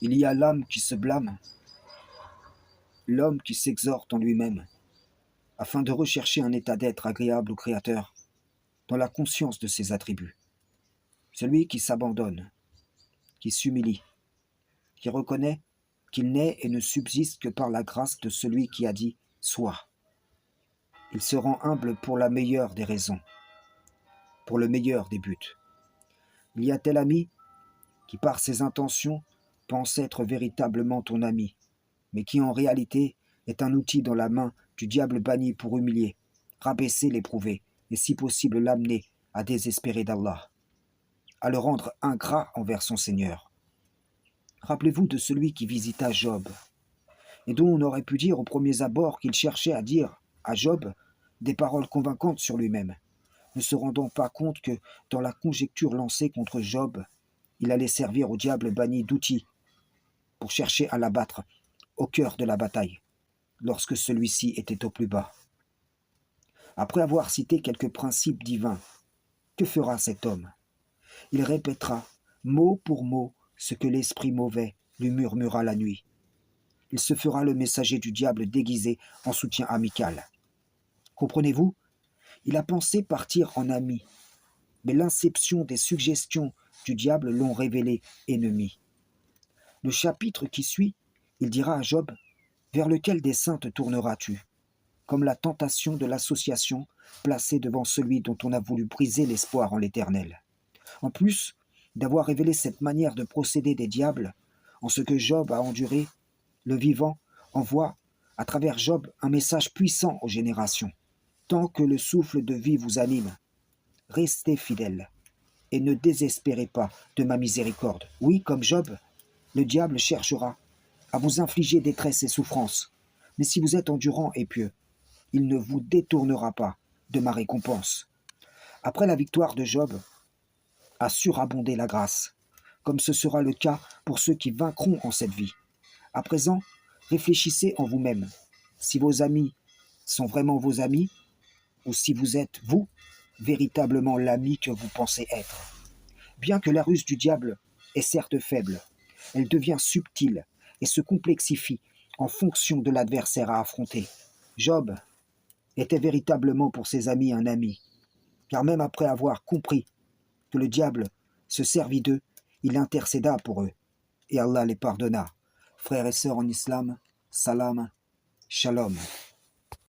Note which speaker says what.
Speaker 1: Il y a l'âme qui se blâme, l'homme qui s'exhorte en lui-même, afin de rechercher un état d'être agréable au Créateur, dans la conscience de ses attributs. Celui qui s'abandonne, qui s'humilie, qui reconnaît qu'il n'est et ne subsiste que par la grâce de celui qui a dit « Sois ». Il se rend humble pour la meilleure des raisons, pour le meilleur des buts. Il y a tel ami qui, par ses intentions, pense être véritablement ton ami, mais qui en réalité est un outil dans la main du diable banni pour humilier, rabaisser l'éprouvé et si possible l'amener à désespérer d'Allah, à le rendre ingrat envers son Seigneur. Rappelez-vous de celui qui visita Job, et dont on aurait pu dire aux premiers abords qu'il cherchait à dire à Job des paroles convaincantes sur lui-même, ne se rendant pas compte que, dans la conjecture lancée contre Job, il allait servir au diable banni d'outil pour chercher à l'abattre au cœur de la bataille, lorsque celui-ci était au plus bas. Après avoir cité quelques principes divins, que fera cet homme? Il répétera mot pour mot ce que l'esprit mauvais lui murmura la nuit. Il se fera le messager du diable déguisé en soutien amical. Comprenez-vous? Il a pensé partir en ami, mais l'inception des suggestions du diable l'ont révélé ennemi. Le chapitre qui suit, il dira à Job « Vers lequel des saints te tourneras-tu » comme la tentation de l'association placée devant celui dont on a voulu briser l'espoir en l'Éternel. En plus d'avoir révélé cette manière de procéder des diables, en ce que Job a enduré, le vivant envoie à travers Job un message puissant aux générations. Tant que le souffle de vie vous anime, restez fidèles et ne désespérez pas de ma miséricorde. Oui, comme Job, le diable cherchera à vous infliger détresse et souffrance, mais si vous êtes endurant et pieux, il ne vous détournera pas de ma récompense. Après la victoire de Job, a surabondé la grâce, comme ce sera le cas pour ceux qui vaincront en cette vie. À présent, réfléchissez en vous-même, si vos amis sont vraiment vos amis, ou si vous êtes, vous, véritablement l'ami que vous pensez être. Bien que la ruse du diable est certes faible, elle devient subtile et se complexifie en fonction de l'adversaire à affronter. Job était véritablement pour ses amis un ami, car même après avoir compris que le diable se servit d'eux, il intercéda pour eux, et Allah les pardonna. Frères et sœurs en islam, salam, shalom.